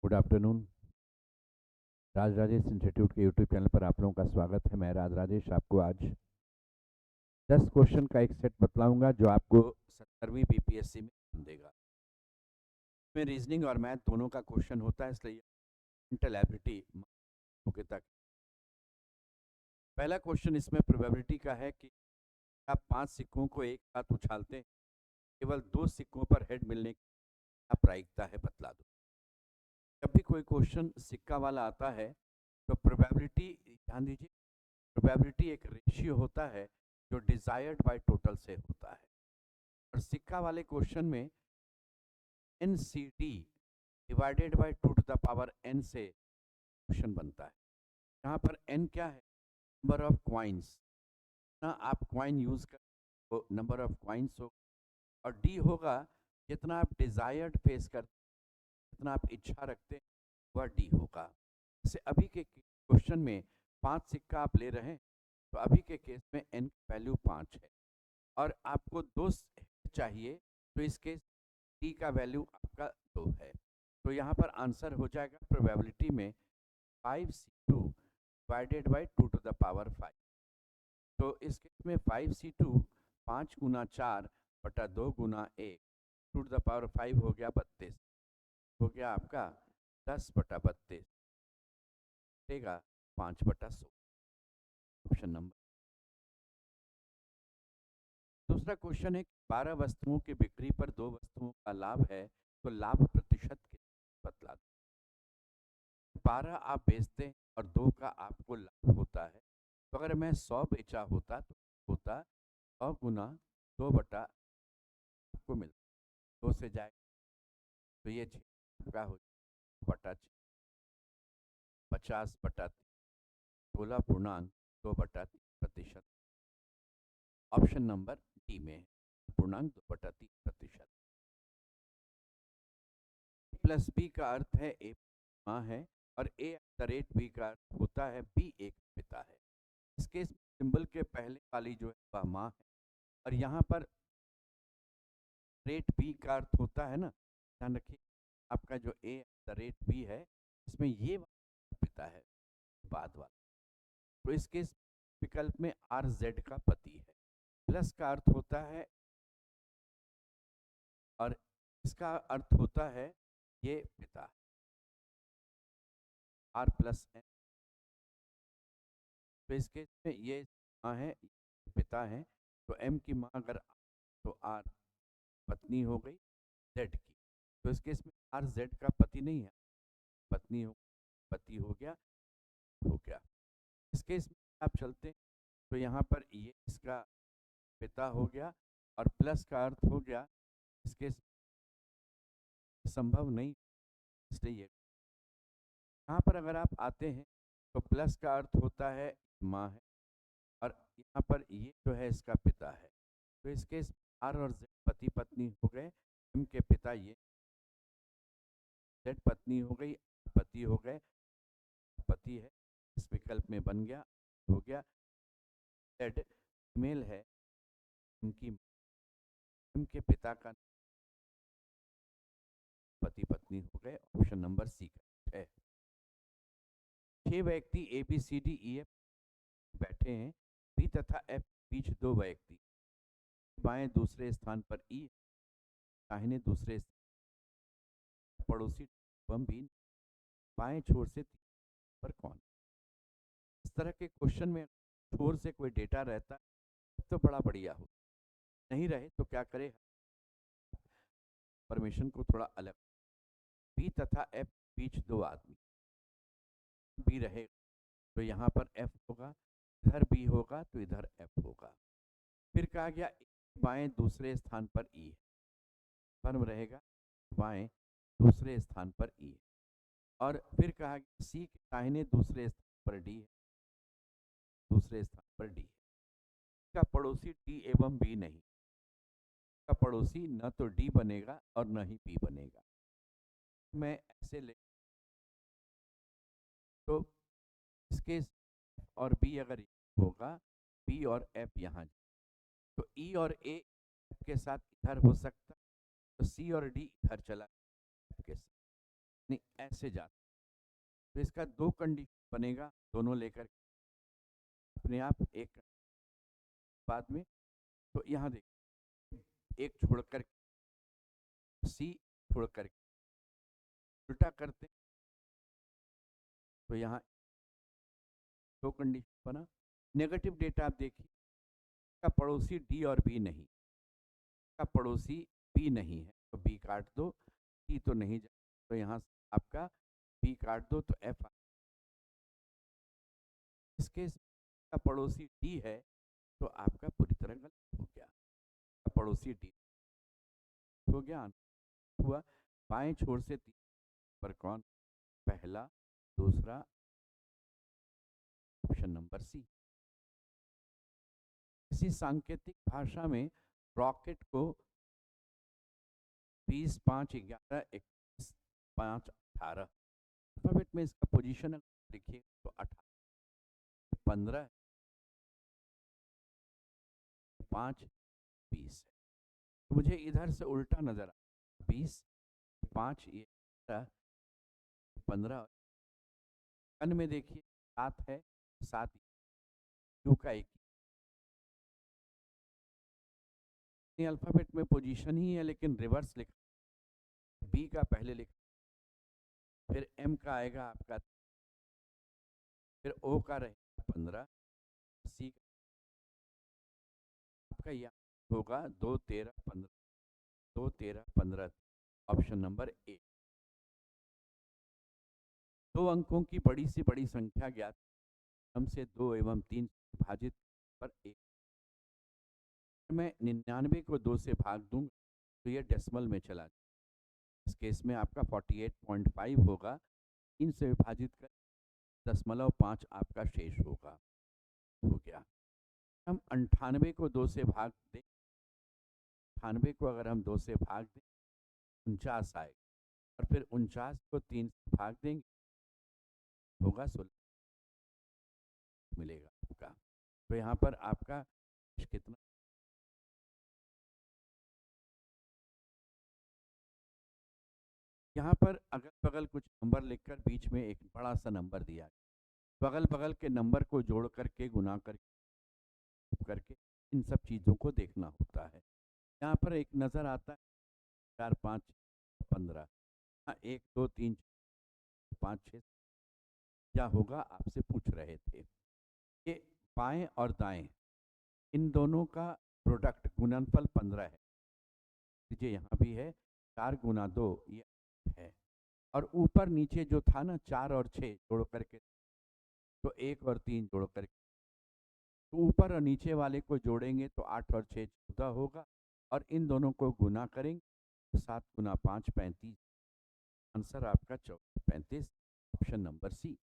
Good afternoon. Raj Rajesh institute के YouTube channel पर आप लोगों का स्वागत है। मैं राज राजेश आपको आज 10 क्वेश्चन का एक सेट बतलाऊंगा जो आपको 70वीं बीपीएससी में काम देगा। इसमें रीजनिंग और मैथ दोनों का क्वेश्चन होता है, इसलिए मेंटल एबिलिटी योग्यता। पहला क्वेश्चन इसमें प्रोबेबिलिटी का है कि आप 5 सिक्कों को एक साथ उछालते हैं, केवल 2 सिक्कों पर हेड मिलने की क्या प्रायिकता है, बतला दो। जब भी कोई क्वेश्चन सिक्का वाला आता है तो प्रोबेबिलिटी, ध्यान दीजिए, प्रोबेबिलिटी एक रेशियो होता है जो डिजायर्ड बाय टोटल से होता है। और सिक्का वाले क्वेश्चन में N C D divided by 2 to the power n से क्वेश्चन बनता है। यहाँ पर n क्या है? नंबर ऑफ क्वाइंस ना, आप क्वाइन यूज कर तो नंबर ऑफ क्वाइंस हो, और d होगा जितना आप डिजायर्ड फेस कर, जितना आप इच्छा रखते हैं वह d होगा। जैसे अभी के क्वेश्चन में 5 सिक्का आप ले रहे हैं, तो अभी के केस में n की वैल्यू 5 है और आपको 2 चाहिए, तो इस केस t का वैल्यू आपका 2 है। तो यहाँ पर आंसर हो जाएगा प्रोबेबिलिटी में 5c2 divided by 2 to the power 5। तो इस केस में 5c2 5 गुना 4 बटा 2 गुना 1 2 टू द पावर 5 हो गया 32, हो गया आपका 10 बटा 32, देगा 5 बटा 100। Option number. दूसरा क्वेश्चन है कि 12 वस्तुओं की बिक्री पर 2 वस्तुओं का लाभ है, तो लाभ प्रतिशत कितना, बतला दो। 12 आप बेचते हैं और 2 का आपको लाभ होता है, तो अगर मैं 100 बेचा होता तो होता 100 गुना 2 बटा आपको मिलता 2 से जाएगा, तो ये 6 का हो बटा 6, 50 बटा 16.2/3%। ऑप्शन नंबर डी में है, पूर्णांक 2/3%। प्लस बी का अर्थ है ए माँ है, और ए एट द रेट बी का अर्थ होता है बी एक पिता है। इस केस सिंबल के पहले वाली जो है वह माँ है, और यहाँ पर रेट बी का अर्थ होता है ना, ध्यान रखिए, आपका जो ए एट द रेट बी है इसमें ये पिता है बाद वाला, तो इस केस विकल्प में आर जेड का पति है। प्लस का अर्थ होता है, और इसका अर्थ होता है ये पिता, आर प्लस एन। तो इस केस में ये माँ है, पिता है, तो एम की माँ अगर तो आर पत्नी हो गई जेड की, तो इस केस में आर जेड का पति नहीं है, पत्नी हो, पति हो गया, हो गया। इस केस में आप चलते हैं तो यहाँ पर ये इसका पिता हो गया, और प्लस का अर्थ हो गया इसके संभव नहीं, इसलिए ये। यहाँ पर अगर आप आते हैं तो प्लस का अर्थ होता है माँ है, और यहाँ पर ये जो है इसका पिता है, तो इस केस आर और जेड पति पत्नी हो गए, एम के पिता ये, जेड पत्नी हो गई, पति हो गए, पति है, इस विकल्प में बन गया, हो गया। जेड मेल है, इनकी एम के पिता का पति पत्नी हो गए। ऑप्शन नंबर सी का है। 6 व्यक्ति A B C D E F बैठे हैं, बी तथा एफ बीच 2 व्यक्ति, बाएं दूसरे स्थान पर ई, दाहिने दूसरे पड़ोसी एवं बी, बाएं छोर से पर कौन। इस तरह के क्वेश्चन में छोर से कोई डेटा रहता है तो बड़ा बढ़िया हो, नहीं रहे तो क्या करे, परमिशन को थोड़ा अलग। बी तथा एफ बीच 2 आदमी, बी रहे तो यहाँ पर एफ होगा, इधर बी होगा तो इधर एफ होगा। फिर कहा गया बाएं दूसरे स्थान पर ई है, फर्म रहेगा बाएं दूसरे स्थान पर ई है। और फिर कहा गया सी के दाहिने दूसरे स्थान पर डी है, दूसरे स्थान पर डी है। का पड़ोसी डी एवं बी नहीं, का पड़ोसी न तो डी बनेगा और न ही बी बनेगा। मैं ऐसे ले तो इसके और बी अगर होगा, बी और एफ यहाँ, तो ई और ए के साथ इधर हो सकता, तो सी और डी इधर चला के साथ, नहीं ऐसे जाता, तो इसका दो कंडीशन बनेगा, दोनों लेकर अपने आप एक बाद में। तो यहाँ देखिए, एक छोड़कर सी छोड़कर उल्टा करते, तो यहाँ दो कंडीशन बना। नेगेटिव डेटा आप देखिए, का पड़ोसी डी और बी नहीं, का पड़ोसी बी नहीं है, तो बी काट दो, डी तो नहीं जा, तो यहाँ आपका बी काट दो, तो एफ। इस केस का पड़ोसी डी है, तो आपका पूरी तरह गलत हो गया, पड़ोसी डी हो गया हुआ। बाएं छोर से तीन पर कौन, पहला, दूसरा, ऑप्शन नंबर सी। इसी सांकेतिक भाषा में रॉकेट को 20, 5, 11, 21, 5, 18 अल्फाबेट में इसका पोजीशन लिखिए तो 18, 15, 5, 20 है। तो मुझे इधर से उल्टा नजर आ, 20, 5, 15, कन में देखिए 7 है, 7 क्यू का एक अल्फाबेट में पोजीशन ही है, लेकिन रिवर्स लिखा, बी का पहले लिखा, फिर एम का आएगा आपका, फिर ओ का रहेगा 15, सी आपका यहाँ होगा 2, 13, 15, 2, 13, 15, ऑप्शन नंबर ए। दो अंकों की बड़ी से बड़ी संख्या ज्ञात, कम से 2 एवं 3 विभाजित पर 1। मैं 99 को 2 से भाग दूंगा तो ये डेसिमल में चला जाए, इस केस में आपका 48.5 होगा, 3 से विभाजित कर 0.5 आपका शेष होगा, हो गया। हम 98 को 2 से भाग दें, 98 को अगर हम 2 से भाग दें 49 आएगा, और फिर 49 को 3 से भाग देंगे होगा 16 मिलेगा आपका। तो यहाँ पर आपका कितना, यहाँ पर अगल बगल कुछ नंबर लिखकर बीच में एक बड़ा सा नंबर दिया, बगल बगल के नंबर को जोड़ करके गुना करके इन सब चीज़ों को देखना होता है। यहाँ पर एक नज़र आता है 4, 5, 15, 1, 2, 3, 5, 6 क्या होगा आपसे पूछ रहे थे। ये बाएं और दाएं इन दोनों का प्रोडक्ट गुणनफल 15 है, लीजिए यहाँ भी है 4 गुना 2 ये है, और ऊपर नीचे जो था ना 4 और 6 जोड़ करके, तो 1 और 3 जोड़ करके, तो ऊपर और नीचे वाले को जोड़ेंगे तो 8 और 6 14 होगा, और इन दोनों को गुना करेंगे तो 7 गुना 5 35, आंसर आपका 35, ऑप्शन नंबर सी।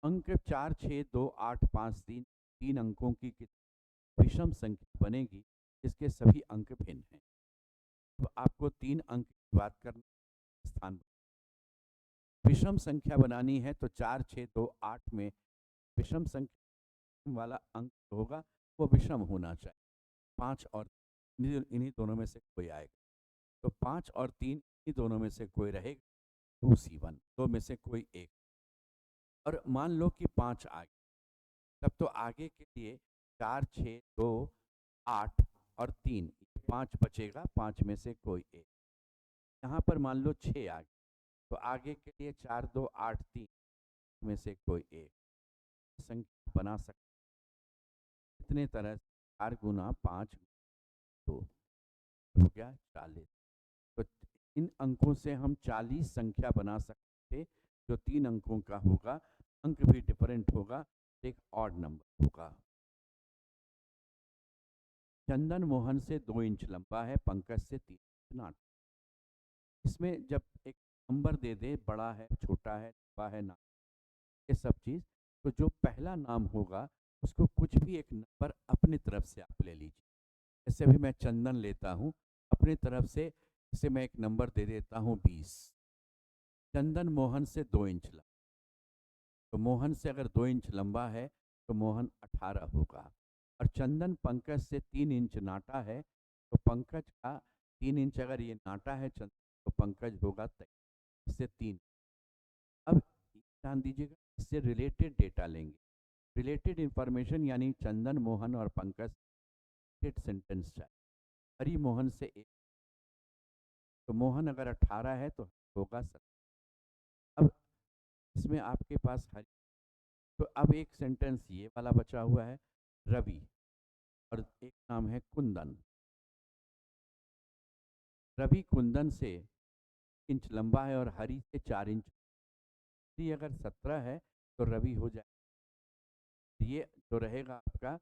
अंक 4, 6, 2, 8, 5, 3 तीन अंकों की विषम संख्या बनेगी, इसके सभी अंक भिन्न हैं। तो आपको 3 अंक की बात करना, स्थान विषम संख्या बनानी है तो 4, 6, 2, 8 में विषम संख्या वाला अंक होगा वो विषम होना चाहिए, 5 और इन्हीं दोनों में से कोई आएगा, तो 5 और 3 इन्हीं दोनों में से कोई रहेगा, 2C1 दो में से कोई एक, और मान लो कि 5 आ गया, तब तो आगे के लिए 4, 6, 2, 8 और 3, 5 बचेगा, 5 में से कोई एक। यहाँ पर मान लो 6 आ गया, तो आगे के लिए 4, 2, 8, 3 में से कोई एक संख्या बना सकते। इतने तरह 4 गुना 5 2 हो गया 40। तो इन अंकों से हम 40 संख्या बना सकते, जो 3 अंकों का होगा, अंक भी डिफरेंट होगा, एक ऑड नंबर होगा। चंदन मोहन से 2 इंच लंबा है, पंकज से 3 इंच नाट। इसमें जब एक नंबर दे दे, बड़ा है, छोटा है, लंबा है, ना, ये सब चीज़, तो जो पहला नाम होगा उसको कुछ भी एक नंबर अपनी तरफ से आप ले लीजिए। जैसे अभी मैं चंदन लेता हूँ, अपनी तरफ से इसे मैं एक नंबर दे देता हूँ 20। चंदन मोहन से 2 इंच लंबा, तो मोहन से अगर 2 इंच लंबा है तो मोहन 18 होगा, और चंदन पंकज से 3 इंच नाटा है, तो पंकज का 3 इंच अगर ये नाटा है चंदन, तो पंकज होगा 23, इससे 3। अब ध्यान दीजिएगा, इससे रिलेटेड डेटा लेंगे। रिलेटेड इंफॉर्मेशन यानी चंदन, मोहन और पंकज सेंटेंस चाहिए। हरि मोहन से 1, तो मोहन अगर 18 है तो होगा 17। अब इसमें आपके पास हरि, तो अब एक सेंटेंस ये वाला बचा हुआ है रवि, और एक नाम है कुंदन। रवि कुंदन से इंच लंबा है और हरि से 4 इंच। हरि अगर 17 है तो रवि हो जाएगा, ये जो रहेगा आपका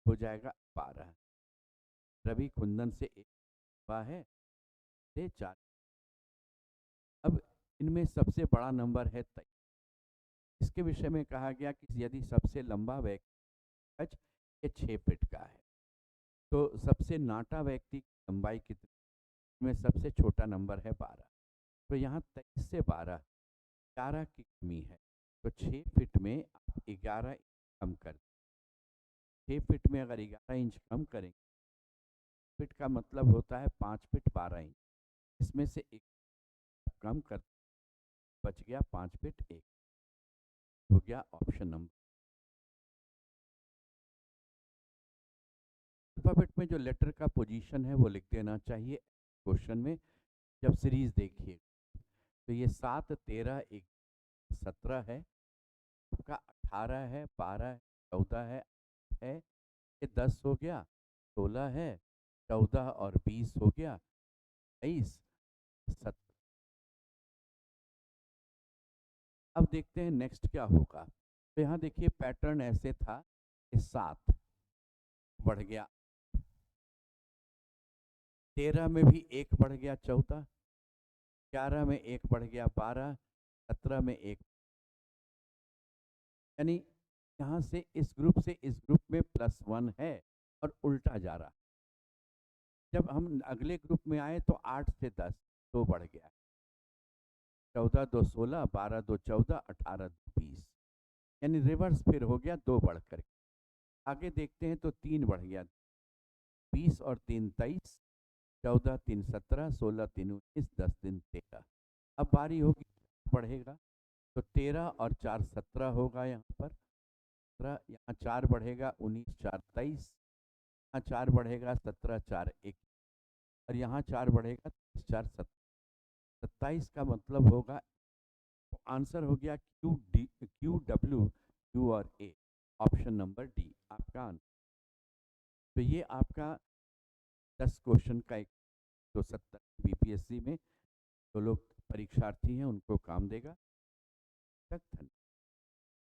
हो जाएगा 12। रवि कुंदन से 1 लंबा है, से 4। अब इनमें सबसे बड़ा नंबर है 23। इसके विषय में कहा गया कि यदि सबसे लंबा व्यक्ति 6 फीट का है तो सबसे नाटा व्यक्ति की लंबाई कितनी, में सबसे छोटा नंबर है 12। तो यहाँ 23 से 12 11 की कमी है, तो 6 फीट में आप 11 इंच कम कर दें। 6 फीट में अगर 11 इंच कम करेंगे, फीट का मतलब होता है 5 फीट 12 इंच, इसमें से एक कम कर, बच गया 5 फीट 1, हो गया ऑप्शन नंबर। अल्फाबेट में जो लेटर का पोजीशन है वो लिख देना चाहिए क्वेश्चन में। जब सीरीज देखिए तो ये 7, 13, 1, 17 है, आपका 18 है, 12 है, 14 है, ये 10 हो गया, 16 है, 14 और 20 हो गया, 23, 17। अब देखते हैं नेक्स्ट क्या होगा। तो यहाँ देखिए पैटर्न ऐसे था कि 7 बढ़ गया, 13 में भी 1 बढ़ गया 14, 11 में 1 बढ़ गया 12, 17 में 1, यानी यहाँ से इस ग्रुप से इस ग्रुप में +1 है और उल्टा जा रहा। जब हम अगले ग्रुप में आए तो 8 से 10 2 बढ़ गया, 14 2 16, 12 2 14, 18 2 20, यानी रिवर्स फिर हो गया 2 बढ़ कर। आगे देखते हैं तो 3 बढ़ गया, 20 और 3 23, 14 3 17, 16 3 19, 10 3 13। अब बारी होगी बढ़ेगा, तो 13 और 4 17 होगा, यहाँ पर 17, यहाँ 4 बढ़ेगा 19 4 23, यहाँ 4 बढ़ेगा 17 4 1, और यहाँ 4 बढ़ेगा 4 27 का मतलब होगा, तो आंसर हो गया क्यू डब्ल्यू क्यू और ए, ऑप्शन नंबर डी आपका आंसर। तो ये आपका 10 क्वेश्चन का एक 270 बीपीएससी में जो लोग परीक्षार्थी हैं उनको काम देगा।